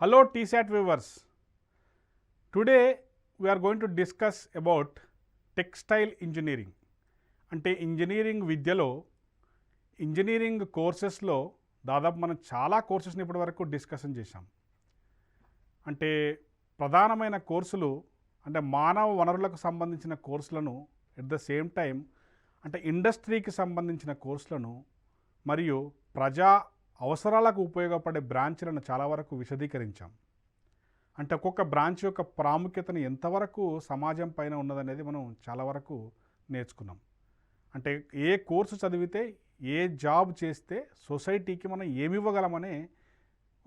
Hello TSAT viewers. Today we are going to discuss about textile engineering. అంటే engineering విద్యలో engineering కోర్సెస్లో దాదాపు మనం చాలా కోర్సెస్ని ఇప్పటివరకు డిస్కషన్ చేశాం. అంటే ప్రధానమైన కోర్సులు అంటే మానవ వనరులకు సంబంధించిన కోర్సులను ఎట్ ద సేమ్ టైం అంటే ఇండస్ట్రీకి సంబంధించిన కోర్సులను మరియు ప్రజా అవసరాలకు ఉపయోగపడే బ్రాంచ్లను చాలా వరకు విశదీకరించాం. అంటే ఒక్కొక్క బ్రాంచ్ యొక్క ప్రాముఖ్యతను ఎంతవరకు సమాజం పైన ఉన్నదనేది మనం చాలా వరకు నేర్చుకున్నాం. అంటే ఏ కోర్సు చదివితే ఏ జాబ్ చేస్తే సొసైటీకి మనం ఏమి ఇవ్వగలమనే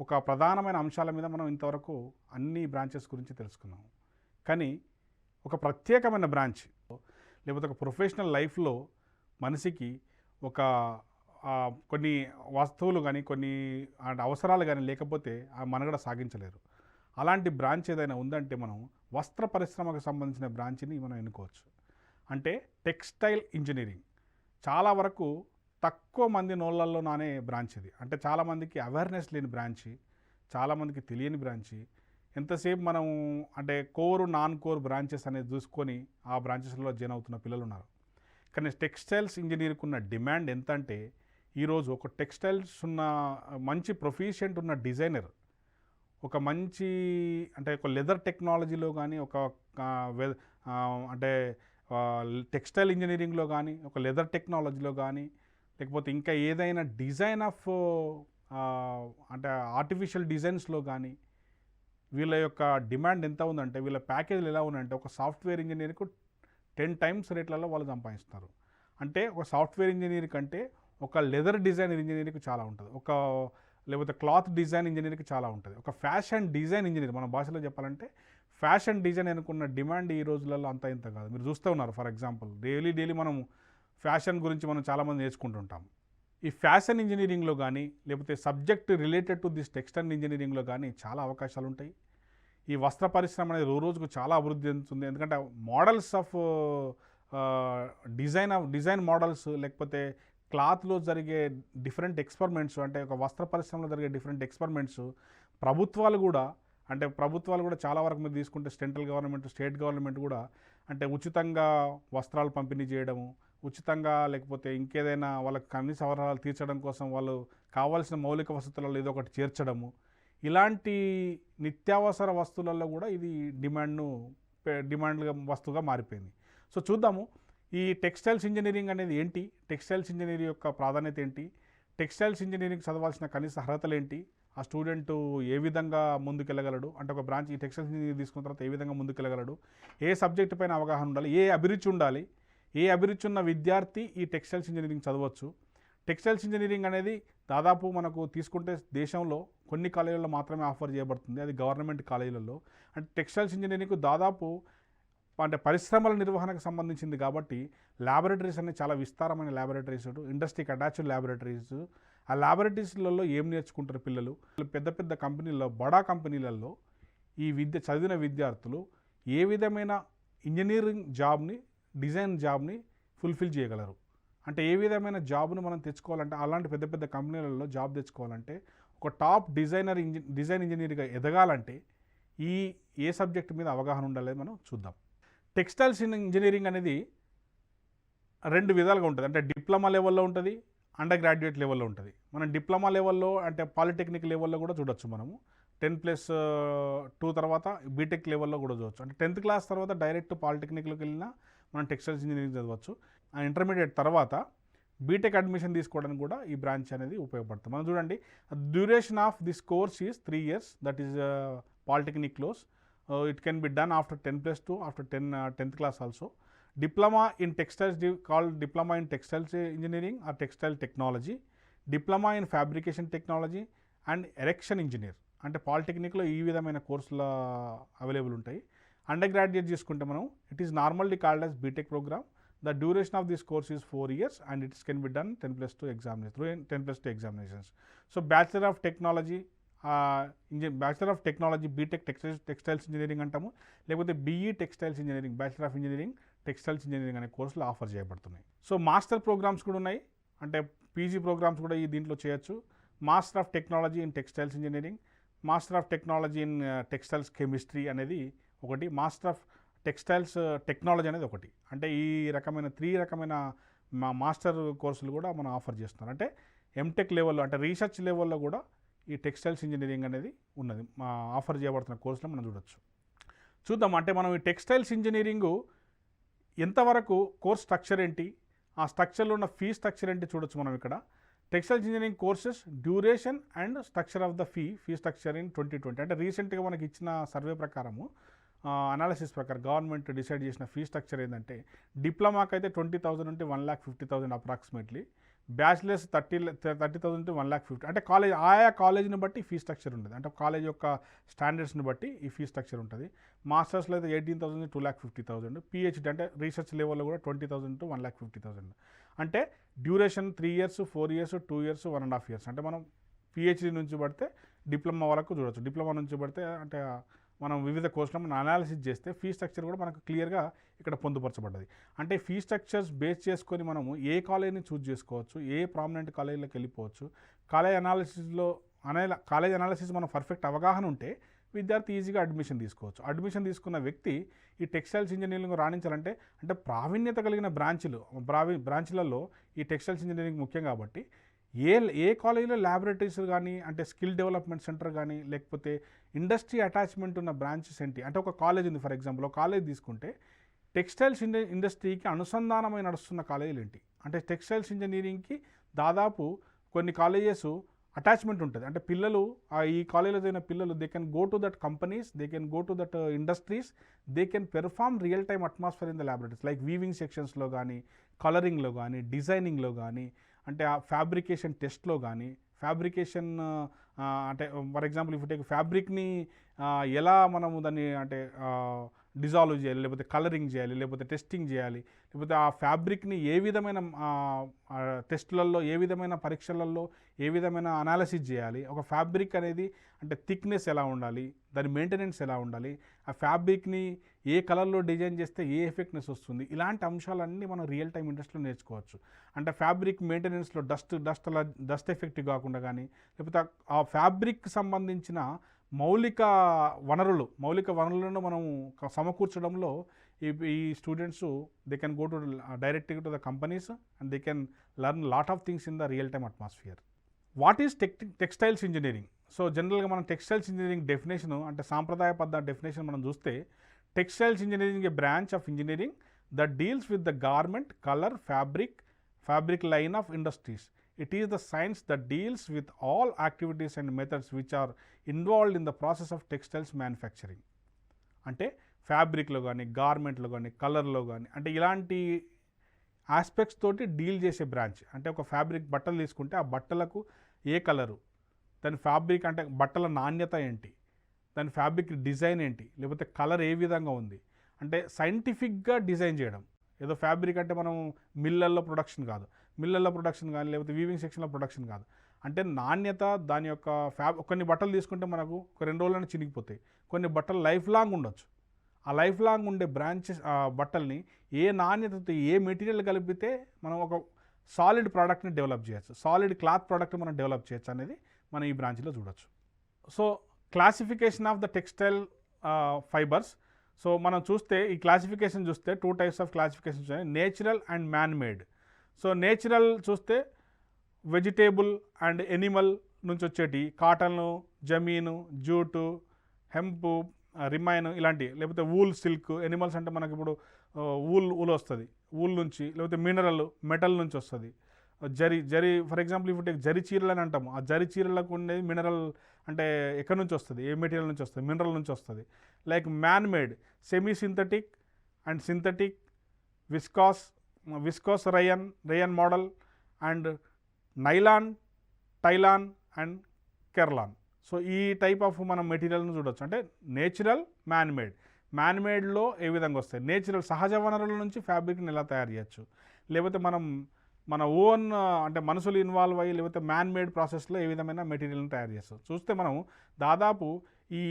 ఒక ప్రధానమైన అంశాల మీద మనం ఇంతవరకు అన్ని బ్రాంచెస్ గురించి తెలుసుకున్నాం. కానీ ఒక ప్రత్యేకమైన బ్రాంచ్ లేకపోతే ఒక ప్రొఫెషనల్ లైఫ్లో మనిషికి ఒక కొన్ని వస్తువులు కానీ కొన్ని అవసరాలు కానీ లేకపోతే ఆ మనుగడ సాగించలేరు. అలాంటి బ్రాంచ్ ఏదైనా ఉందంటే మనం వస్త్ర పరిశ్రమకు సంబంధించిన బ్రాంచ్ని మనం ఎన్నుకోవచ్చు. అంటే టెక్స్టైల్ ఇంజనీరింగ్ చాలా వరకు తక్కువ మంది నోళ్ళల్లో నానే బ్రాంచ్ ఇది. అంటే చాలామందికి అవేర్నెస్ లేని బ్రాంచి, చాలామందికి తెలియని బ్రాంచి. ఎంతసేపు మనం అంటే కోర్ నాన్ కోర్ బ్రాంచెస్ అనేది చూసుకొని ఆ బ్రాంచెస్లో జాయిన్ అవుతున్న పిల్లలు ఉన్నారు. కానీ టెక్స్టైల్స్ ఇంజనీరింగ్కి ఉన్న డిమాండ్ ఎంత అంటే ఈరోజు ఒక టెక్స్టైల్స్ ఉన్న మంచి ప్రొఫిషియంట్ ఉన్న డిజైనర్ ఒక మంచి అంటే ఒక లెదర్ టెక్నాలజీలో కానీ ఒక అంటే టెక్స్టైల్ ఇంజనీరింగ్లో కానీ ఒక లెదర్ టెక్నాలజీలో కానీ లేకపోతే ఇంకా ఏదైనా డిజైన్ ఆఫ్ అంటే ఆర్టిఫిషియల్ డిజైన్స్లో కానీ వీళ్ళ యొక్క డిమాండ్ ఎంత ఉందంటే వీళ్ళ ప్యాకేజీలు ఎలా ఉన్నాయంటే ఒక సాఫ్ట్వేర్ ఇంజనీర్కు 10 times రేట్లలో వాళ్ళు సంపాదిస్తారు. అంటే ఒక సాఫ్ట్వేర్ ఇంజనీర్ కంటే ఒక లెదర్ డిజైన్ ఇంజనీరింగ్కి చాలా ఉంటుంది, ఒక లేకపోతే క్లాత్ డిజైన్ ఇంజనీరింగ్కి చాలా ఉంటుంది, ఒక ఫ్యాషన్ డిజైన్ ఇంజనీర్ మన భాషలో చెప్పాలంటే ఫ్యాషన్ డిజైన్ అనుకున్న డిమాండ్ ఈ రోజులలో అంత ఇంత కాదు. మీరు చూస్తూ ఉన్నారు. ఫర్ ఎగ్జాంపుల్ డైలీ మనం ఫ్యాషన్ గురించి మనం చాలామంది నేర్చుకుంటుంటాం. ఈ ఫ్యాషన్ ఇంజనీరింగ్లో కానీ లేకపోతే subject related to this textile ఇంజనీరింగ్లో కానీ చాలా అవకాశాలు ఉంటాయి. ఈ వస్త్ర పరిశ్రమ అనేది రోజుకు చాలా అభివృద్ధి చెందుతుంది. ఎందుకంటే మోడల్స్ ఆఫ్ డిజైన్ మోడల్స్ లేకపోతే క్లాత్లో జరిగే డిఫరెంట్ ఎక్స్పెరిమెంట్స్ అంటే ఒక వస్త్ర పరిశ్రమలో జరిగే డిఫరెంట్ ఎక్స్పెరిమెంట్స్ ప్రభుత్వాలు కూడా చాలా వరకు మీరు తీసుకుంటే సెంట్రల్ గవర్నమెంట్ స్టేట్ గవర్నమెంట్ కూడా అంటే ఉచితంగా వస్త్రాలు పంపిణీ చేయడము, ఉచితంగా లేకపోతే ఇంకేదైనా వాళ్ళకి కనీస అవసరాలు తీర్చడం కోసం వాళ్ళు కావాల్సిన మౌలిక వసతులలో ఏదో ఒకటి చేర్చడము, ఇలాంటి నిత్యావసర వస్తువులలో కూడా ఇది డిమాండ్ వస్తువుగా మారిపోయింది. సో చూద్దాము ఈ టెక్స్టైల్స్ ఇంజనీరింగ్ అనేది ఏంటి, టెక్స్టైల్స్ ఇంజనీరింగ్ యొక్క ప్రాధాన్యత ఏంటి, టెక్స్టైల్స్ ఇంజనీరింగ్ చదవాల్సిన కనీస అర్హతలు ఏంటి, ఆ స్టూడెంట్ ఏ విధంగా ముందుకెళ్ళగలడు, అంటే ఒక బ్రాంచ్ ఈ టెక్స్టైల్స్ ఇంజనీరింగ్ తీసుకున్న తర్వాత ఏ విధంగా ముందుకెళ్ళగలడు, ఏ సబ్జెక్టు పైన అవగాహన ఉండాలి, ఏ అభిరుచి ఉండాలి, ఏ అభిరుచి ఉన్న విద్యార్థి ఈ టెక్స్టైల్స్ ఇంజనీరింగ్ చదవచ్చు. టెక్స్టైల్స్ ఇంజనీరింగ్ అనేది దాదాపు మనకు తీసుకుంటే దేశంలో కొన్ని కాలేజీలలో మాత్రమే ఆఫర్ చేయబడుతుంది, అది గవర్నమెంట్ కాలేజీలలో. అంటే టెక్స్టైల్స్ ఇంజనీరింగ్కు దాదాపు అంటే పరిశ్రమల నిర్వహణకు సంబంధించింది కాబట్టి ల్యాబొరేటరీస్ అనేవి చాలా విస్తారమైన ల్యాబొరేటరీస్, ఇండస్ట్రీకి అటాచ్డ్ ల్యాబొరేటరీస్. ఆ ల్యాబొరేటరీస్లలో ఏం నేర్చుకుంటారు పిల్లలు, పెద్ద పెద్ద కంపెనీల్లో బడా కంపెనీలలో ఈ చదివిన విద్యార్థులు ఏ విధమైన ఇంజనీరింగ్ జాబ్ని డిజైన్ జాబ్ని ఫుల్ఫిల్ చేయగలరు. అంటే ఏ విధమైన జాబ్ను మనం తెచ్చుకోవాలంటే అలాంటి పెద్ద పెద్ద కంపెనీలలో జాబ్ తెచ్చుకోవాలంటే ఒక టాప్ డిజైన్ ఇంజనీర్గా ఎదగాలంటే ఏ సబ్జెక్ట్ మీద అవగాహన ఉండాలి మనం చూద్దాం. టెక్స్టైల్స్ ఇంజనీరింగ్ అనేది 2 విధాలుగా ఉంటుంది. అంటే డిప్లొమా లెవెల్లో ఉంటుంది, అండర్ గ్రాడ్యుయేట్ లెవెల్లో ఉంటుంది. మనం డిప్లొమా లెవెల్లో అంటే పాలిటెక్నిక్ లెవెల్లో కూడా చూడొచ్చు. మనము 10+2 తర్వాత బీటెక్ లెవెల్లో కూడా చూడవచ్చు. అంటే 10th క్లాస్ తర్వాత డైరెక్ట్ పాలిటెక్నిక్లోకి వెళ్ళినా మనం టెక్స్టైల్స్ ఇంజనీరింగ్ చదవచ్చు. ఆ ఇంటర్మీడియట్ తర్వాత బీటెక్ అడ్మిషన్ తీసుకోవడానికి కూడా ఈ బ్రాంచ్ అనేది ఉపయోగపడుతుంది. మనం చూడండి, duration of this course is 3 years, that is polytechnic course. It can be done after 10+2 after 10th class also. Diploma in textiles called diploma in textiles engineering or textile technology, diploma in fabrication technology and erection engineer. అంటే పాలిటెక్నిక్లో ఈ విధమైన కోర్సులు available ఉంటాయి. Under graduate తీసుకుంటే మనం it is normally called as B Tech programme. The duration of this course is 4 years and it can be done 10+2 examinations through 10+2 examinations. So bachelor of technology bachelor of technology B Tech textiles engineering అంటాము, లేకపోతే BE textiles engineering bachelor of engineering textiles engineering అనే కోర్సులు offer చేయబడుతున్నాయి. So master programmes కూడా ఉన్నాయి, అంటే PG programmes కూడా ఈ దీంట్లో చేయొచ్చు. Master of technology in textiles engineering, master of technology in textiles chemistry అనేది ఒకటి, మాస్టర్ ఆఫ్ టెక్స్టైల్స్ టెక్నాలజీ అనేది ఒకటి. అంటే ఈ రకమైన 3 రకమైన మాస్టర్ కోర్సులు కూడా మనం ఆఫర్ చేస్తున్నారు. అంటే ఎంటెక్ లెవెల్లో, అంటే రీసెర్చ్ లెవెల్లో కూడా ఈ టెక్స్టైల్స్ ఇంజనీరింగ్ అనేది ఉన్నది. ఆఫర్ చేయబడుతున్న కోర్సులో మనం చూడొచ్చు. చూద్దాం, అంటే మనం ఈ టెక్స్టైల్స్ ఇంజనీరింగు ఎంతవరకు కోర్స్ స్ట్రక్చర్ ఏంటి, ఆ స్ట్రక్చర్లో ఉన్న ఫీ స్ట్రక్చర్ ఏంటి చూడొచ్చు మనం ఇక్కడ. Textiles engineering courses duration and structure of the fee structure in 2020. అంటే రీసెంట్గా మనకి ఇచ్చిన సర్వే ప్రకారము, అనాలిసిస్ ప్రకారం గవర్నమెంట్ డిసైడ్ చేసిన ఫీ స్ట్రక్చర్ ఏంటంటే, డిప్లొమాకి అయితే 20,000 నుండి 1,50,000 అప్రాక్సిమేట్లీ, బ్యాచిలర్స్ 30,000 టు 1,50,000. అంటే కాలేజ్, ఆయా కాలేజీని బట్టి ఫీ స్ట్రక్చర్ ఉంటుంది. అంటే కాలేజ్ యొక్క స్టాండర్డ్స్ని బట్టి ఈ ఫీ స్ట్రక్చర్ ఉంటుంది. మాస్టర్స్లో అయితే 18,000 to 2,50,000. పిహెచ్డి అంటే రీసెర్చ్ లెవెల్లో కూడా 20,000 to 1,50,000. అంటే duration 3 years, 4 years, 2 years, 1.5 years. అంటే మనం పిహెచ్డి నుంచి పడితే డిప్లొమా వరకు చూడవచ్చు. డిప్లొమా నుంచి పడితే అంటే మనం వివిధ కోర్సులో మనం అనాలిసిస్ చేస్తే ఫీ స్ట్రక్చర్ కూడా మనకు క్లియర్గా ఇక్కడ పొందుపరచబడ్డది. అంటే ఫీ స్ట్రక్చర్స్ బేస్ చేసుకొని మనము ఏ కాలేజీని చూస్ చేసుకోవచ్చు, ఏ ప్రామినెంట్ కాలేజీలోకి వెళ్ళిపోవచ్చు. కాలేజ్ అనాలిసిస్ మనం పర్ఫెక్ట్ అవగాహన ఉంటే విద్యార్థి ఈజీగా అడ్మిషన్ తీసుకోవచ్చు. అడ్మిషన్ తీసుకున్న వ్యక్తి ఈ టెక్స్టైల్స్ ఇంజనీరింగ్ రాణించాలంటే, అంటే ప్రావీణ్యత కలిగిన బ్రాంచ్లలో ఈ టెక్స్టైల్స్ ఇంజనీరింగ్ ముఖ్యం కాబట్టి ఏ కాలేజీలో ల్యాబొరేటరీస్ కానీ, అంటే స్కిల్ డెవలప్మెంట్ సెంటర్ కానీ, లేకపోతే ఇండస్ట్రీ అటాచ్మెంట్ ఉన్న బ్రాంచెస్ ఏంటి. అంటే ఒక కాలేజ్ ఉంది, ఫర్ ఎగ్జాంపుల్ ఒక కాలేజ్ తీసుకుంటే టెక్స్టైల్స్ ఇండస్ట్రీకి అనుసంధానమై నడుస్తున్న కాలేజీలు ఏంటి. అంటే టెక్స్టైల్స్ ఇంజనీరింగ్కి దాదాపు కొన్ని కాలేజెస్ అటాచ్మెంట్ ఉంటుంది. అంటే పిల్లలు ఈ కాలేజీలో చదివిన పిల్లలు they can go to that companies, they can go to that industries, they can perform real time atmosphere in the laboratories, like weaving సెక్షన్స్లో కానీ, కలరింగ్లో కానీ, డిజైనింగ్లో కానీ, అంటే ఆ ఫ్యాబ్రికేషన్ టెస్ట్లో కానీ, ఫ్యాబ్రికేషన్ అంటే ఫర్ ఎగ్జాంపుల్ ఇఫ్ టేక్ ఫ్యాబ్రిక్ని ఎలా మనము దాన్ని అంటే డిజాల్వ్ చేయాలి, లేకపోతే కలరింగ్ చేయాలి, లేకపోతే టెస్టింగ్ చేయాలి, లేకపోతే ఆ ఫ్యాబ్రిక్ని ఏ విధమైన టెస్టులలో, ఏ విధమైన పరీక్షలలో, ఏ విధమైన అనాలిసిస్ చేయాలి, ఒక ఫ్యాబ్రిక్ అనేది అంటే థిక్నెస్ ఎలా ఉండాలి, దాని మెయింటెనెన్స్ ఎలా ఉండాలి, ఆ ఫ్యాబ్రిక్ని ఏ కలర్లో డిజైన్ చేస్తే ఏ ఎఫెక్ట్నెస్ వస్తుంది, ఇలాంటి అంశాలన్నీ మనం రియల్ టైం ఇండస్ట్రీలో నేర్చుకోవచ్చు. అంటే ఫ్యాబ్రిక్ మెయింటెనెన్స్లో డస్ట్ ఎఫెక్ట్ కాకుండా కానీ, లేకపోతే ఆ ఫ్యాబ్రిక్ సంబంధించిన మౌలిక వనరులను మనం సమకూర్చడంలో ఈ students they can go to డైరెక్ట్గా to the companies and they can learn lot of things in the real time atmosphere. What is textiles engineering? So జనరల్గా మనం టెక్స్టైల్స్ ఇంజనీరింగ్ డెఫినేషన్, అంటే సాంప్రదాయబద్ధ డెఫినేషన్ మనం చూస్తే, textiles engineering A branch of engineering that deals with the garment, colour, fabric line of industries. It is the science that deals with all activities and methods which are involved in the process of textiles manufacturing. అంటే ఫ్యాబ్రిక్లో కానీ, గార్మెంట్లో కానీ, కలర్లో కానీ, అంటే ఇలాంటి aspects తోటి deal చేసే బ్రాంచ్. అంటే ఒక ఫ్యాబ్రిక్ బట్టలు తీసుకుంటే ఆ బట్టలకు ఏ కలరు, దాని ఫ్యాబ్రిక్ అంటే బట్టల నాణ్యత ఏంటి, దాని ఫ్యాబ్రిక్ డిజైన్ ఏంటి, లేకపోతే కలర్ ఏ విధంగా ఉంది, అంటే సైంటిఫిక్గా డిజైన్ చేయడం. ఏదో ఫ్యాబ్రిక్ అంటే మనం మిల్లల్లో ప్రొడక్షన్ కానీ, లేకపోతే వీవింగ్ సెక్షన్లో ప్రొడక్షన్ కాదు. అంటే నాణ్యత, దాని యొక్క కొన్ని బట్టలు తీసుకుంటే మనకు ఒక 2 రోజులైనా చినిగిపోతాయి. కొన్ని బట్టలు లైఫ్ లాంగ్ ఉండొచ్చు. ఆ లైఫ్ లాంగ్ ఉండే బ్రాంచెస్ బట్టల్ని ఏ నాణ్యతతో, ఏ మెటీరియల్ కలిపితే మనం ఒక సాలిడ్ ప్రోడక్ట్ని డెవలప్ చేయొచ్చు, సాలిడ్ క్లాత్ ప్రోడక్ట్ మనం డెవలప్ చేయొచ్చు అనేది మనం ఈ బ్రాంచ్లో చూడొచ్చు. So classification of the textile fibres. So మనం చూస్తే ఈ క్లాసిఫికేషన్ చూస్తే 2 types ఆఫ్ క్లాసిఫికేషన్స్ ఉన్నాయి, natural and man made. So natural చూస్తే వెజిటేబుల్ అండ్ ఎనిమల్ నుంచి వచ్చేటి, కాటను, జమీను, జూటు, హెంపు, రిమైన్ ఇలాంటివి, లేకపోతే వూల్, సిల్క్. ఎనిమల్స్ అంటే మనకి ఇప్పుడు ఊల్ వస్తుంది, ఊల్ నుంచి, లేకపోతే మెటల్ నుంచి వస్తుంది. జరి ఫర్ ఎగ్జాంపుల్ ఇప్పుడు జరి చీరలు అని అంటాము, ఆ జరి చీరలకు ఉండేది మినరల్, అంటే ఎక్కడి నుంచి వస్తుంది, ఏ మెటీరియల్ నుంచి వస్తుంది, మినరల్ నుంచి వస్తుంది. Like man made, semi synthetic and synthetic, viscose rayon modal and nylon, tylon and kerlon. So ఈ టైప్ ఆఫ్ మనం మెటీరియల్ని చూడవచ్చు. అంటే నేచురల్, మ్యాన్ మేడ్లో ఏ విధంగా వస్తాయి, నేచురల్ సహజ వనరుల నుంచి ఫ్యాబ్రిక్ని ఎలా తయారు చేయొచ్చు, లేకపోతే మన ఓన్ అంటే మనుషులు ఇన్వాల్వ్ అయ్యి, లేకపోతే మ్యాన్ మేడ్ ప్రాసెస్లో ఏ విధమైన మెటీరియల్ని తయారు చేస్తాం. చూస్తే మనం దాదాపు ఈ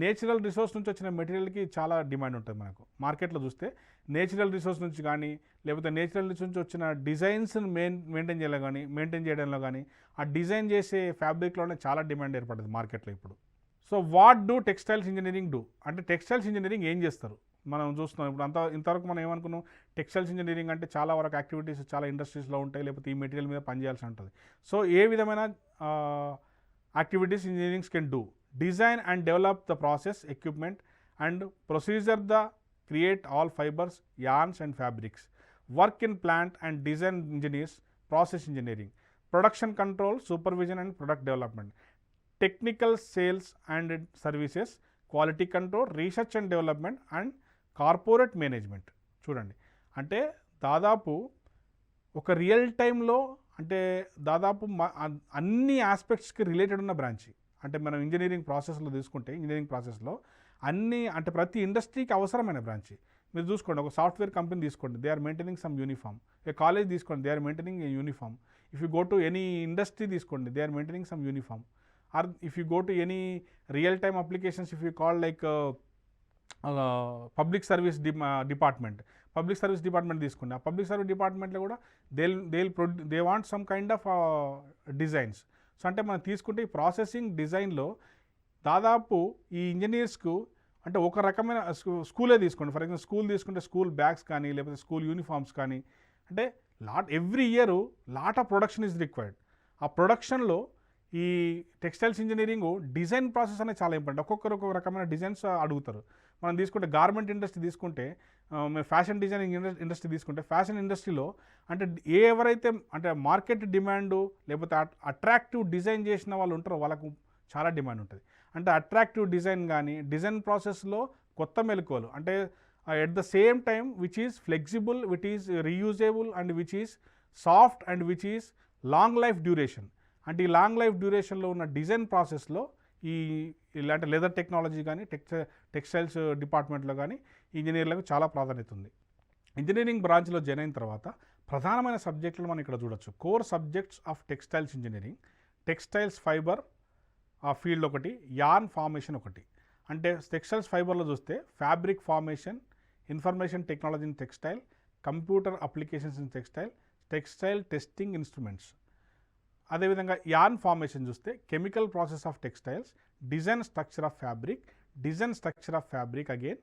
నేచురల్ రిసోర్స్ నుంచి వచ్చిన మెటీరియల్కి చాలా డిమాండ్ ఉంటుంది మనకు మార్కెట్లో. చూస్తే నేచురల్ రిసోర్స్ నుంచి కానీ, లేకపోతే నేచురల్ నుంచి వచ్చిన డిజైన్స్ని మెయింటైన్ చేయడంలో కానీ, ఆ డిజైన్ చేసే ఫ్యాబ్రిక్లోనే చాలా డిమాండ్ ఏర్పడుతుంది మార్కెట్లో ఇప్పుడు. So what do textiles engineering do అంటే టెక్స్టైల్స్ ఇంజనీరింగ్ ఏం చేస్తారు మనం చూస్తున్నాం. ఇప్పుడు ఇంతవరకు మనం ఏమనుకున్నాం, టెక్స్టైల్స్ ఇంజనీరింగ్ అంటే చాలా వరకు యాక్టివిటీస్ చాలా ఇండస్ట్రీస్లో ఉంటాయి, లేకపోతే ఈ మెటీరియల్ మీద పనిచేయాల్సి ఉంటుంది. సో ఏ విధమైన activities engineerings can do? Design and develop the process equipment and procedure the create all fibres yarns and fabrics, work in plant and design engineers, process engineering, production control, supervision and product development, technical sales and services, quality control, research and development and corporate management. చూడండి, అంటే దాదాపు ఒక real టైంలో అంటే దాదాపు అన్ని ఆస్పెక్ట్స్కి related ఉన్న branch. అంటే మనం ఇంజనీరింగ్ ప్రాసెస్లో తీసుకుంటే ఇంజనీరింగ్ ప్రాసెస్లో అన్ని అంటే ప్రతి ఇండస్ట్రీకి అవసరమైన బ్రాంచ్. మీరు చూసుకోండి, ఒక సాఫ్ట్వేర్ కంపెనీ తీసుకోండి, they are maintaining some uniform. ఏ కాలేజ్ తీసుకోండి, they are maintaining a uniform. If you go to any industry తీసుకోండి, they are maintaining some uniform. Or if you go to any real time applications, if you call like public service department తీసుకోండి, ఆ public service డిపార్ట్మెంట్లో కూడా they want some kind of designs. So అంటే మనం తీసుకుంటే ఈ processing డిజైన్లో దాదాపు ఈ ఇంజనీర్స్కు అంటే ఒక రకమైన స్కూలే తీసుకోండి, ఫర్ ఎగ్జాంపుల్ స్కూల్ తీసుకుంటే స్కూల్ బ్యాగ్స్ కానీ లేకపోతే స్కూల్ యూనిఫామ్స్ కానీ, అంటే every year lot of production is required. ఆ ప్రొడక్షన్లో ఈ టెక్స్టైల్స్ ఇంజనీరింగ్ డిజైన్ ప్రాసెస్ అనేది చాలా ఇంపార్టెంట్. ఒక్కొక్కరు ఒక్కొక్క రకమైన డిజైన్స్ అడుగుతారు. మనం తీసుకుంటే గార్మెంట్ ఇండస్ట్రీ తీసుకుంటే, ఫ్యాషన్ డిజైనింగ్ ఇండస్ట్రీ తీసుకుంటే, ఫ్యాషన్ ఇండస్ట్రీలో అంటే ఎవరైతే అంటే మార్కెట్ డిమాండు లేకపోతే అట్రాక్టివ్ డిజైన్ చేసిన వాళ్ళు ఉంటారో వాళ్ళకు చాలా డిమాండ్ ఉంటుంది. అంటే అట్రాక్టివ్ డిజైన్ కానీ డిజైన్ ప్రాసెస్లో కొత్త మెలకువలు అంటే at the same time which is flexible, which is reusable and which is soft and which is long life duration. అంటే ఈ లాంగ్ లైఫ్ డ్యూరేషన్లో ఉన్న డిజైన్ ప్రాసెస్లో ఇలాంటి లెదర్ టెక్నాలజీ కానీ టెక్స్టైల్స్ డిపార్ట్మెంట్లో కానీ ఇంజనీర్లకు చాలా ప్రాధాన్యత ఉంది. ఇంజనీరింగ్ బ్రాంచ్లో జాయిన్ అయిన తర్వాత ప్రధానమైన సబ్జెక్టులు మనం ఇక్కడ చూడొచ్చు. Core subjects of textiles engineering, textiles fibre ఆ ఫీల్డ్ ఒకటి, యార్న్ ఫార్మేషన్ ఒకటి. అంటే టెక్స్టైల్స్ ఫైబర్లో చూస్తే fabric formation, information technology in textile, computer applications in textile testing instruments. అదేవిధంగా యార్న్ ఫార్మేషన్ చూస్తే chemical process of textiles, design structure of fabric again,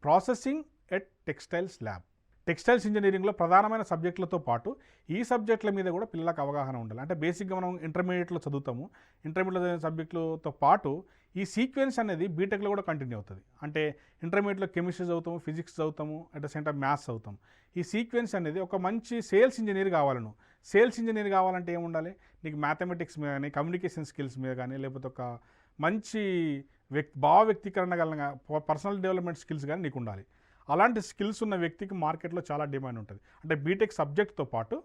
processing at textiles lab. Textiles ఇంజనీరింగ్లో ప్రధానమైన సబ్జెక్టులతో పాటు ఈ సబ్జెక్టుల మీద కూడా పిల్లలకు అవగాహన ఉండాలి. అంటే బేసిక్గా మనం ఇంటర్మీడియట్లో చదువుతాము, ఇంటర్మీడియట్లో చదివిన సబ్జెక్టులతో పాటు ఈ సీక్వెన్స్ అనేది బీటెక్లో కూడా కంటిన్యూ అవుతుంది. అంటే ఇంటర్మీడియట్లో కెమిస్ట్రీ చదువుతాము, ఫిజిక్స్ చదువుతాము, at the same time maths చదువుతాము. ఈ సీక్వెన్స్ అనేది ఒక మంచి సేల్స్ ఇంజనీర్ కావాలను. సేల్స్ ఇంజనీర్ కావాలంటే ఏముండాలి, నీకు మ్యాథమెటిక్స్ మీద కానీ కమ్యూనికేషన్ స్కిల్స్ మీద కానీ లేకపోతే ఒక మంచి భావ వ్యక్తీకరణ గల పర్సనల్ డెవలప్మెంట్ స్కిల్స్ కానీ నీకు ఉండాలి. అలాంటి స్కిల్స్ ఉన్న వ్యక్తికి మార్కెట్లో చాలా డిమాండ్ ఉంటుంది. అంటే బీటెక్ సబ్జెక్ట్తో పాటు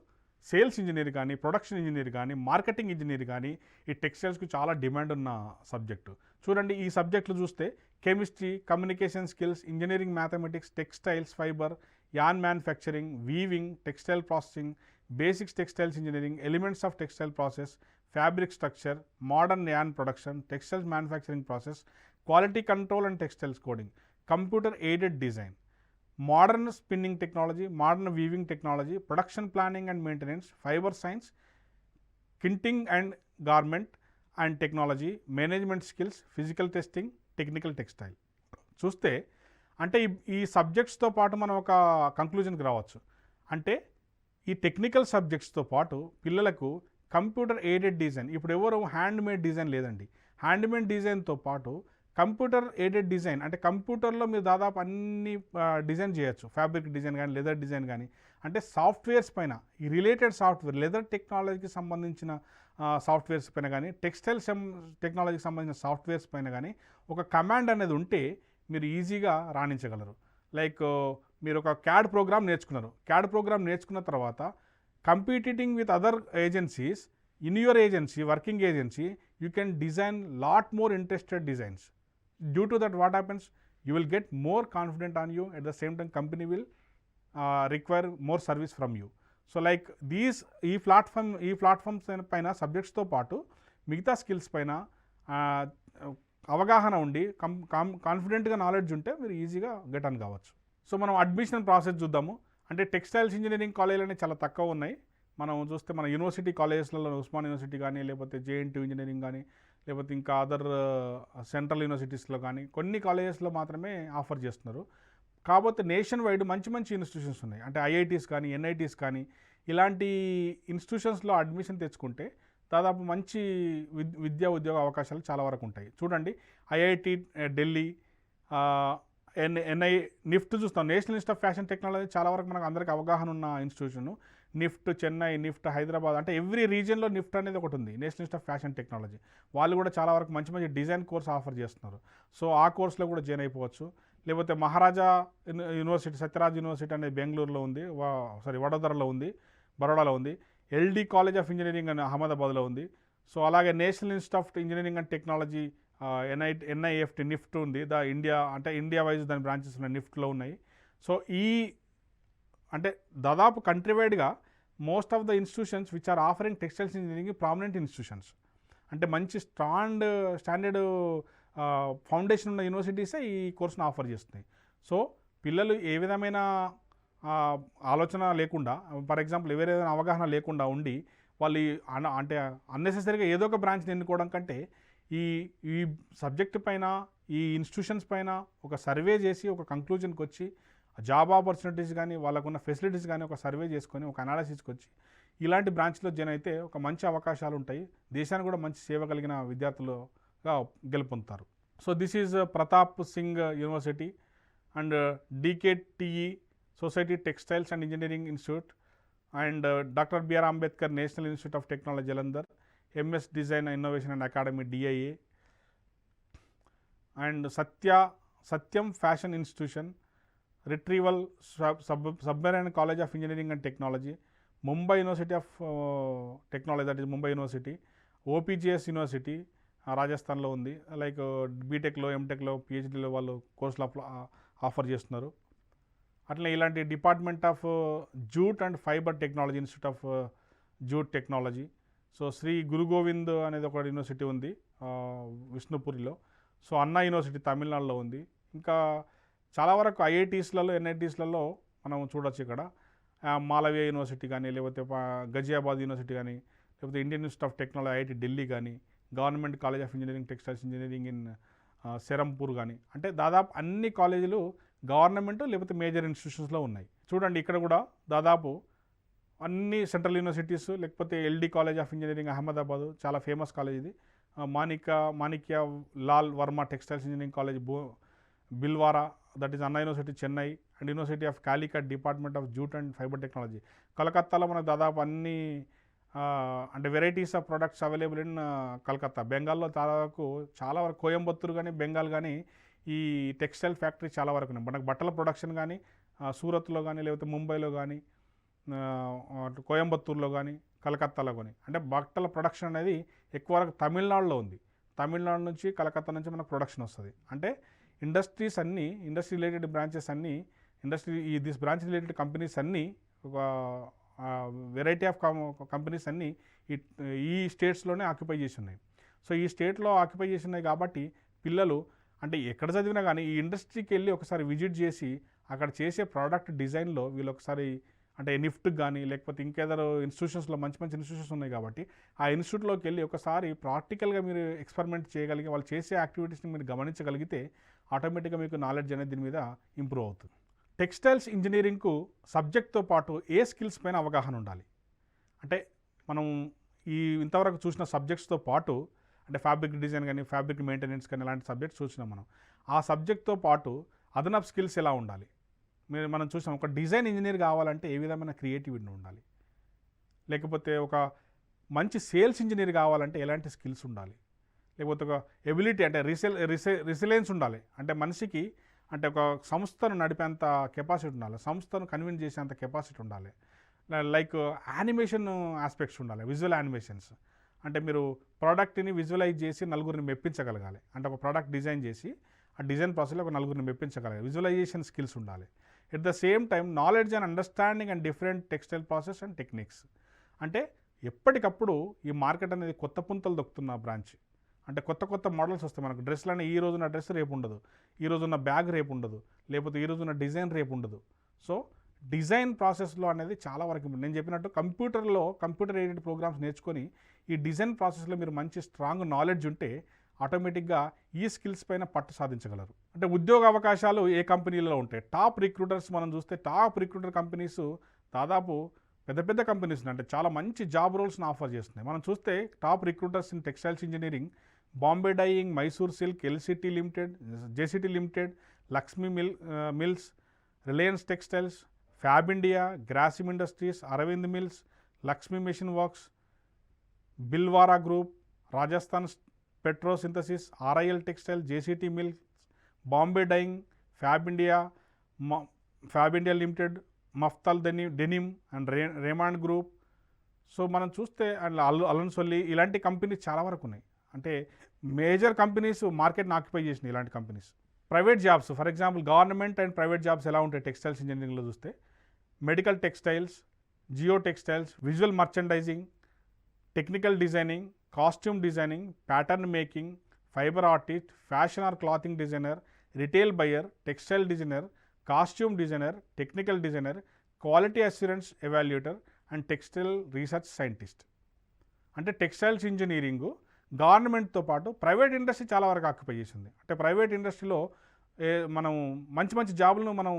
సేల్స్ ఇంజనీర్ కానీ ప్రొడక్షన్ ఇంజనీర్ కానీ మార్కెటింగ్ ఇంజనీర్ కానీ ఈ టెక్స్టైల్స్కి చాలా డిమాండ్ ఉన్న సబ్జెక్టు. చూడండి, ఈ సబ్జెక్టులు చూస్తే chemistry, communication skills, engineering mathematics, textiles fibre, yarn manufacturing, weaving, textile processing, basics textiles engineering, elements of textile process, fabric structure, modern yarn production, textiles manufacturing process, quality control and textiles coding, computer aided design, modern spinning technology, modern weaving technology, production planning and maintenance, fiber science, kinting and garment and technology, management skills, physical testing, technical textile. చూస్తే అంటే ఈ సబ్జెక్ట్స్తో పాటు మనం ఒక కంక్లూజన్కి రావచ్చు. అంటే ఈ technical సబ్జెక్ట్స్తో పాటు పిల్లలకు కంప్యూటర్ ఎయిడెడ్ డిజైన్, ఇప్పుడు ఎవరు హ్యాండ్ మేడ్ డిజైన్ లేదండి, హ్యాండ్ మేడ్ డిజైన్తో పాటు కంప్యూటర్ ఎయిడెడ్ డిజైన్ అంటే కంప్యూటర్లో మీరు దాదాపు అన్ని డిజైన్ చేయొచ్చు, ఫ్యాబ్రిక్ డిజైన్ కానీ లెదర్ డిజైన్ కానీ. అంటే సాఫ్ట్వేర్స్ పైన ఈ రిలేటెడ్ సాఫ్ట్వేర్ లెదర్ టెక్నాలజీకి సంబంధించిన సాఫ్ట్వేర్స్ పైన కానీ టెక్స్టైల్ టెక్నాలజీకి సంబంధించిన సాఫ్ట్వేర్స్ పైన కానీ ఒక కమాండ్ అనేది ఉంటే మీరు ఈజీగా రాణించగలరు. లైక్ మీరు ఒక క్యాడ్ ప్రోగ్రామ్ నేర్చుకున్నారు, క్యాడ్ ప్రోగ్రామ్ నేర్చుకున్న తర్వాత competing with other agencies in your agency, working agency, you can design lot more interested designs. Due to that, what happens? You will get more confident on you. At the same time, company will require more service from you. So like ఈ platforms పైన సబ్జెక్ట్స్తో పాటు మిగతా skills పైన అవగాహన ఉండి కాన్ఫిడెంట్గా knowledge ఉంటే మీరు ఈజీగా గెట్ ఆన్ కావచ్చు. సో మనం అడ్మిషన్ ప్రాసెస్ చూద్దాము. అంటే టెక్స్టైల్స్ ఇంజనీరింగ్ కాలేజీలు అనేవి చాలా తక్కువ ఉన్నాయి. మనం చూస్తే మన యూనివర్సిటీ కాలేజెస్లలో ఉస్మాన్ యూనివర్సిటీ కానీ లేకపోతే జేఎన్టీ ఇంజనీరింగ్ కానీ లేకపోతే ఇంకా అదర్ సెంట్రల్ యూనివర్సిటీస్లో కానీ కొన్ని కాలేజెస్లో మాత్రమే ఆఫర్ చేస్తున్నారు. కాకపోతే నేషన్ వైడ్ మంచి మంచి ఇన్స్టిట్యూషన్స్ ఉన్నాయి. అంటే ఐఐటీస్ కానీ ఎన్ఐటీస్ కానీ ఇలాంటి ఇన్స్టిట్యూషన్స్లో అడ్మిషన్ తెచ్చుకుంటే దాదాపు మంచి విద్యా ఉద్యోగ అవకాశాలు చాలా వరకు ఉంటాయి. చూడండి, ఐఐటి ఢిల్లీ, నిఫ్ట్ చూస్తాం, national institute of fashion technology చాలా వరకు మనకు అందరికీ అవగాహన ఉన్న institution. NIFT Chennai, NIFT Hyderabad, అంటే ఎవ్రీ రీజియన్లో నిఫ్ట్ అనేది ఒకటి ఉంది, national institute of fashion technology. వాళ్ళు కూడా చాలా వరకు మంచి మంచి డిజైన్ కోర్స్ ఆఫర్ చేస్తున్నారు. సో ఆ కోర్సులో కూడా జాయిన్ అయిపోవచ్చు. లేకపోతే మహారాజా యూనివర్సిటీ, సత్యరాజ్ యూనివర్సిటీ అనేది బెంగళూరులో ఉంది, వడోదరలో ఉంది, బరోడాలో ఉంది. ఎల్డి కాలేజ్ ఆఫ్ ఇంజనీరింగ్ అని అహ్మదాబాద్లో ఉంది. సో అలాగే national institute of engineering and technology NIFT NIFT ఉంది. ఇండియా వైజ్ దాని బ్రాంచెస్ ఉన్నాయి, నిఫ్ట్లో ఉన్నాయి. సో అంటే దాదాపు కంట్రీ వైడ్గా most of the institutions which are offering textiles engineering prominent institutions, అంటే మంచి స్టాండర్డ్ ఫౌండేషన్ ఉన్న యూనివర్సిటీసే ఈ కోర్సును ఆఫర్ చేస్తున్నాయి. సో పిల్లలు ఏ విధమైన ఆలోచన లేకుండా, ఫర్ ఎగ్జాంపుల్ ఎవరైనా అవగాహన లేకుండా ఉండి వాళ్ళు అంటే అన్నెసెసరీగా ఏదో ఒక బ్రాంచ్ని ఎన్నుకోవడం కంటే ఈ సబ్జెక్ట్ పైన, ఈ ఇన్స్టిట్యూషన్స్ పైన ఒక సర్వే చేసి ఒక కంక్లూజన్కి వచ్చి జాబ్ ఆపర్చునిటీస్ కానీ, వాళ్ళకున్న ఫెసిలిటీస్ కానీ ఒక సర్వే చేసుకొని ఒక అనాలిసిస్కి వచ్చి ఇలాంటి బ్రాంచ్లో జాయిన్ అయితే ఒక మంచి అవకాశాలు ఉంటాయి. దేశానికి కూడా మంచి సేవ కలిగిన విద్యార్థులుగా గెలుపొందుతారు. So this is Pratap Singh university and DKTE society textiles and engineering institute and doctor BR Ambedkar national institute of technology Jalandhar, MS design innovation and academy DIA and Satyam fashion institution, retrieval submarine college of engineering and technology, Mumbai university of technology, that is Mumbai university, OPGS university రాజస్థాన్లో ఉంది. Like బీటెక్లో, ఎంటెక్లో, పిహెచ్డీలో వాళ్ళు కోర్సులు offer చేస్తున్నారు. అట్లనే ఇలాంటి department of jute and fibre technology, institute of jute technology. So Shri Guru Govind అనేది ఒక యూనివర్సిటీ ఉంది విష్ణుపురిలో. సో అన్నా యూనివర్సిటీ తమిళనాడులో ఉంది. ఇంకా చాలా వరకు ఐఐటీస్లలో, ఎన్ఐటీస్లలో మనం చూడొచ్చు. ఇక్కడ మాలవ్య యూనివర్సిటీ కానీ, లేకపోతే గజియాబాద్ యూనివర్సిటీ కానీ, లేకపోతే Indian institute of technology IIT Delhi కానీ, government college of engineering textiles engineering in Serampore కానీ, అంటే దాదాపు అన్ని కాలేజీలు గవర్నమెంట్ లేకపోతే మేజర్ ఇన్స్టిట్యూషన్స్లో ఉన్నాయి. చూడండి, ఇక్కడ కూడా దాదాపు అన్ని సెంట్రల్ యూనివర్సిటీస్, లేకపోతే LD college of engineering Ahmedabad చాలా ఫేమస్ కాలేజ్ ఇది. Manikya Lal Varma textiles engineering college Bhilwara, that is Anna university Chennai and university of Calicut department of jute and fibre technology. కలకత్తాలో మనకు దాదాపు అన్ని అంటే varieties of products available in Calcutta. బెంగాల్లో చాలా వరకు కోయంబత్తూరు కానీ, బెంగాల్ కానీ ఈ టెక్స్టైల్ ఫ్యాక్టరీ చాలా వరకు ఉన్నాయి. మనకు బట్టల ప్రొడక్షన్ కానీ సూరత్లో కానీ, లేకపోతే ముంబైలో కానీ, కోయంబత్తూరులో కానీ, కలకత్తాలో కానీ, అంటే బట్టల ప్రొడక్షన్ అనేది ఎక్కువ వరకు తమిళనాడులో ఉంది. తమిళనాడు నుంచి, కలకత్తా నుంచి మనకు ప్రొడక్షన్ వస్తుంది. అంటే ఇండస్ట్రీ రిలేటెడ్ బ్రాంచెస్ అన్నీ, దిస్ బ్రాంచ్ రిలేటెడ్ కంపెనీస్ అన్నీ, ఒక వెరైటీ ఆఫ్ కంపెనీస్ అన్నీ ఈ స్టేట్స్లోనే ఆక్యుపై చేసి ఉన్నాయి. సో ఈ స్టేట్లో ఆక్యుపై చేసి ఉన్నాయి కాబట్టి పిల్లలు అంటే ఎక్కడ చదివినా కానీ ఈ ఇండస్ట్రీకి వెళ్ళి ఒకసారి విజిట్ చేసి అక్కడ చేసే ప్రోడక్ట్ డిజైన్లో వీళ్ళు ఒకసారి అంటే నిఫ్ట్కి కానీ, లేకపోతే ఇంకేదో ఇన్స్టిట్యూషన్స్లో మంచి మంచి ఇన్స్టిట్యూషన్స్ ఉన్నాయి కాబట్టి ఆ ఇన్స్టిట్యూట్లోకి వెళ్ళి ఒకసారి ప్రాక్టికల్గా మీరు ఎక్స్పెరిమెంట్ చేయగలిగి వాళ్ళు చేసే యాక్టివిటీస్ని మీరు గమనించగలిగితే ఆటోమేటిక్గా మీకు నాలెడ్జ్ అనేది దీని మీద ఇంప్రూవ్ అవుతుంది. టెక్స్టైల్స్ ఇంజనీరింగ్కు సబ్జెక్ట్తో పాటు ఏ స్కిల్స్ పైన అవగాహన ఉండాలి అంటే మనం ఇంతవరకు చూసిన సబ్జెక్ట్స్తో పాటు అంటే ఫ్యాబ్రిక్ డిజైన్ కానీ, ఫ్యాబ్రిక్ మెయింటెనెన్స్ కానీ ఇలాంటి సబ్జెక్ట్స్ చూసినాం మనం. ఆ సబ్జెక్ట్తో పాటు అదనపు స్కిల్స్ ఎలా ఉండాలి? మనం చూసాం, ఒక డిజైన్ ఇంజనీర్ కావాలంటే ఏ విధమైన క్రియేటివిటీ ఉండాలి, లేకపోతే ఒక మంచి సేల్స్ ఇంజనీర్ కావాలంటే ఎలాంటి స్కిల్స్ ఉండాలి, లేకపోతే ఒక ఎబిలిటీ అంటే రిసిలెన్స్ ఉండాలి. అంటే మనిషికి అంటే ఒక సంస్థను నడిపేంత కెపాసిటీ ఉండాలి, సంస్థను కన్విన్స్ చేసేంత కెపాసిటీ ఉండాలి. లైక్ యానిమేషన్ ఆస్పెక్ట్స్ ఉండాలి, విజువల్ యానిమేషన్స్. అంటే మీరు ప్రోడక్ట్ని విజువలైజ్ చేసి నలుగురిని మెప్పించగలగాలి. అంటే ఒక ప్రోడక్ట్ డిజైన్ చేసి ఆ డిజైన్ ప్రాసెస్లో ఒక నలుగురిని మెప్పించగలగాలి, విజువలైజేషన్ స్కిల్స్ ఉండాలి. At the same time knowledge and understanding and different textile process and techniques. అంటే ఎప్పటికప్పుడు ఈ మార్కెట్ అనేది కొత్త పుంతలు దొక్కుతున్న బ్రాంచ్. అంటే కొత్త కొత్త మోడల్స్ వస్తాయి మనకు. డ్రెస్లని ఈ రోజున్న డ్రెస్ రేపు ఉండదు, ఈ రోజున్న బ్యాగ్ రేపు ఉండదు, లేకపోతే ఈ రోజున్న డిజైన్ రేపు ఉండదు. సో డిజైన్ ప్రాసెస్లో అనేది చాలా వరకు నేను చెప్పినట్టు కంప్యూటర్ ఎయిడెడ్ ప్రోగ్రామ్స్ నేర్చుకొని ఈ డిజైన్ ప్రాసెస్లో మీరు మంచి స్ట్రాంగ్ నాలెడ్జ్ ఉంటే ఆటోమేటిక్గా ఈ స్కిల్స్ పైన పట్టు సాధించగలరు. అంటే ఉద్యోగ అవకాశాలు ఏ కంపెనీలలో ఉంటాయి? టాప్ రిక్రూటర్స్ మనం చూస్తే టాప్ రిక్రూటర్ కంపెనీస్ దాదాపు పెద్ద పెద్ద కంపెనీస్ అంటే చాలా మంచి జాబ్ రోల్స్ని ఆఫర్ చేస్తున్నాయి. మనం చూస్తే top recruiters in textiles engineering Bombay dyeing, Mysore silk, LCT limited, JCT limited, Lakshmi mills, Reliance textiles, Fab India, Grasim industries, Arvind mills, Lakshmi machine works, Bhilwara group, Rajasthan petrosynthesis, RIL textile, JCT mills, Bombay dyeing, Fab India limited, Mafatlal denim and Raymond group. So మనం చూస్తే and అలన్సొల్లి ఇలాంటి companies చాలా వరకు ఉన్నాయి. అంటే major companies మార్కెట్ని occupy చేసినాయి ఇలాంటి companies. Private jobs for example government and private jobs ఎలా ఉంటాయి టెక్స్టైల్స్ ఇంజనీరింగ్లో చూస్తే medical textiles, geo textiles, visual merchandising, technical designing, costume designing, pattern making, fibre artist, fashion or clothing designer, retail buyer, textile designer, costume designer, technical designer, quality assurance evaluator and textile research scientist. అంటే textiles engineering గవర్నమెంట్తో పాటు private industry చాలా వరకు occupy చేసింది. అంటే private ఇండస్ట్రీలో మనం మంచి మంచి జాబులను మనం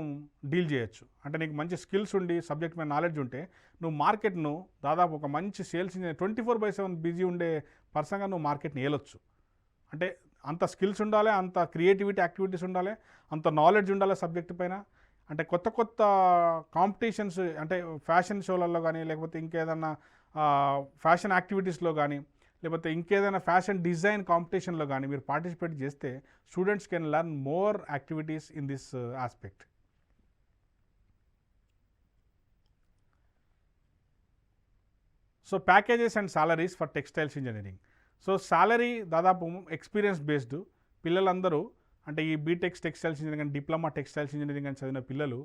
డీల్ చేయొచ్చు. అంటే నీకు మంచి స్కిల్స్ ఉండి సబ్జెక్ట్ మీద నాలెడ్జ్ ఉంటే నువ్వు మార్కెట్ను దాదాపు ఒక మంచి సేల్స్ ఇంజనీర్ 24/7 బిజీ ఉండే పర్సన్గా నువ్వు మార్కెట్ని ఏలొచ్చు. అంటే అంత స్కిల్స్ ఉండాలి, అంత క్రియేటివిటీ యాక్టివిటీస్ ఉండాలి, అంత నాలెడ్జ్ ఉండాలి సబ్జెక్ట్ పైన. అంటే కొత్త కొత్త కాంపిటీషన్స్ అంటే ఫ్యాషన్ షోలలో కానీ లేకపోతే ఇంకేదన్నా ఫ్యాషన్ యాక్టివిటీస్లో కానీ లేకపోతే ఇంకేదైనా ఫ్యాషన్ డిజైన్ కాంపిటీషన్లో కానీ మీరు పార్టిసిపేట్ చేస్తే students can learn more activities in this aspect. So packages and salaries for textiles engineering. So salary దాదాపు ఎక్స్పీరియన్స్ బేస్డ్ పిల్లలందరూ అంటే ఈ BTechs textiles engineering and diploma textiles engineering అని చదివిన పిల్లలు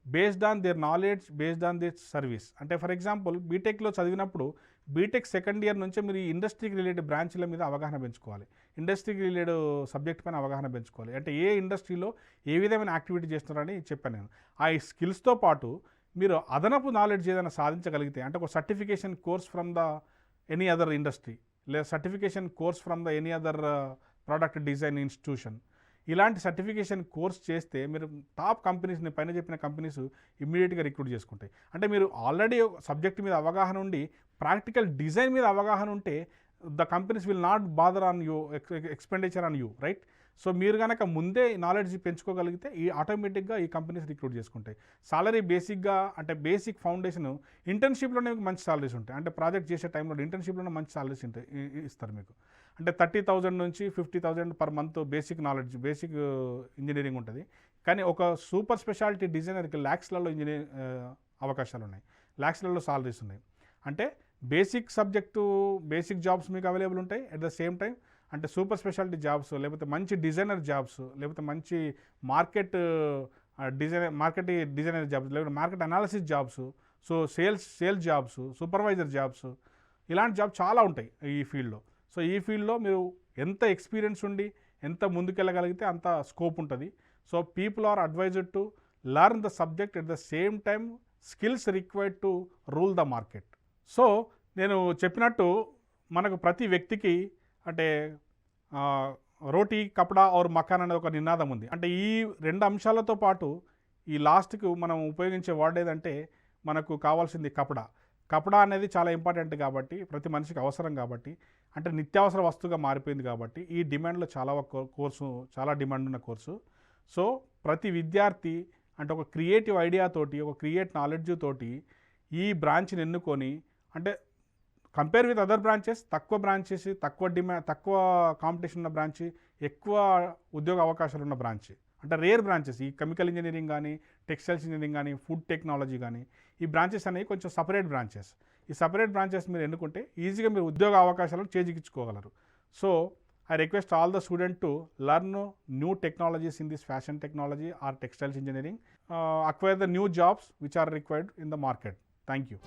based on their knowledge, based on their service. అంటే for example బీటెక్లో చదివినప్పుడు బీటెక్ సెకండ్ ఇయర్ నుంచే మీరు ఇండస్ట్రీకి రిలేటెడ్ బ్రాంచ్ల మీద అవగాహన పెంచుకోవాలి, ఇండస్ట్రీకి రిలేటెడ్ సబ్జెక్ట్ పైన అవగాహన పెంచుకోవాలి. అంటే ఏ ఇండస్ట్రీలో ఏ విధమైన యాక్టివిటీ చేస్తున్నారని చెప్పాను నేను. ఆ స్కిల్స్తో పాటు మీరు అదనపు నాలెడ్జ్ ఏదైనా సాధించగలిగితే అంటే ఒక certification course from the any other industry లేదా certification course from the any other product design institution, ఇలాంటి సర్టిఫికేషన్ కోర్స్ చేస్తే మీరు టాప్ కంపెనీస్ని పైన చెప్పిన కంపెనీస్ ఇమ్మీడియట్గా రిక్రూట్ చేసుకుంటాయి. అంటే మీరు ఆల్రెడీ సబ్జెక్ట్ మీద అవగాహన ఉండి ప్రాక్టికల్ డిజైన్ మీద అవగాహన ఉంటే the companies will not bother on you expenditure on you, right? So మీరు కనుక ముందే నాలెడ్జ్ పెంచుకోగలిగితే ఈ ఆటోమేటిక్గా ఈ కంపెనీస్ రిక్రూట్ చేసుకుంటాయి. సాలరీ బేసిక్గా అంటే బేసిక్ ఫౌండేషన్ ఇంటర్న్షిప్లోనే మీకు మంచి సాలరీస్ ఉంటాయి. అంటే ప్రాజెక్ట్ చేసే టైంలో ఇంటర్న్షిప్లోనే మంచి సాలరీస్ ఉంటాయి ఇస్తారు మీకు. అంటే 30,000 నుంచి 50,000 per month basic knowledge, basic engineering ఉంటుంది. కానీ ఒక సూపర్ స్పెషాలిటీ డిజైనర్కి ల్యాక్స్లలో అవకాశాలు ఉన్నాయి, ల్యాక్స్లలో సాలరీస్ ఉన్నాయి. అంటే బేసిక్ సబ్జెక్టు బేసిక్ జాబ్స్ మీకు అవైలబుల్ ఉంటాయి. అట్ ద సేమ్ టైం అంటే సూపర్ స్పెషాలిటీ జాబ్స్ లేకపోతే మంచి డిజైనర్ జాబ్స్ లేకపోతే మంచి మార్కెట్ డిజైనర్ జాబ్స్ లేకపోతే market analysis jobs, so sales jobs, supervisor jobs, ఇలాంటి జాబ్ చాలా ఉంటాయి ఈ ఫీల్డ్లో. సో ఈ ఫీల్డ్లో మీరు ఎంత ఎక్స్పీరియన్స్ ఉండి ఎంత ముందుకెళ్ళగలిగితే అంత స్కోప్ ఉంటుంది. So people are advised to learn the subject at the same time skills required to rule the market. So నేను చెప్పినట్టు మనకు ప్రతి వ్యక్తికి అంటే రోటీ కపడా ఔర్ మకాన్ అనేది ఒక నినాదం ఉంది. అంటే ఈ రెండు అంశాలతో పాటు ఈ లాస్ట్కు మనం ఉపయోగించే వర్డ్ ఏదంటే మనకు కావాల్సింది కపడా. కపడా అనేది చాలా ఇంపార్టెంట్ కాబట్టి ప్రతి మనిషికి అవసరం కాబట్టి అంటే నిత్యావసర వస్తువుగా మారిపోయింది కాబట్టి ఈ డిమాండ్లో చాలా డిమాండ్ ఉన్న కోర్సు. సో ప్రతి విద్యార్థి అంటే ఒక క్రియేటివ్ ఐడియాతోటి ఒక క్రియేట్ నాలెడ్జ్ తోటి ఈ బ్రాంచ్ని ఎన్నుకొని అంటే కంపేర్ విత్ అదర్ బ్రాంచెస్ తక్కువ కాంపిటీషన్ ఉన్న బ్రాంచ్, ఎక్కువ ఉద్యోగ అవకాశాలు ఉన్న బ్రాంచ్ అంటే రేర్ బ్రాంచెస్. ఈ కెమికల్ ఇంజనీరింగ్ కానీ టెక్స్టైల్స్ ఇంజనీరింగ్ కానీ ఫుడ్ టెక్నాలజీ కానీ ఈ బ్రాంచెస్ అనేవి కొంచెం సపరేట్ బ్రాంచెస్. ఈ సపరేట్ బ్రాంచెస్ మీరు ఎన్నుకుంటే ఈజీగా మీరు ఉద్యోగ అవకాశాలను చేజిక్కించుకోగలరు. So I request all the students to learn new technologies in this fashion technology or textiles engineering, acquire the new jobs which are required in the market. Thank you.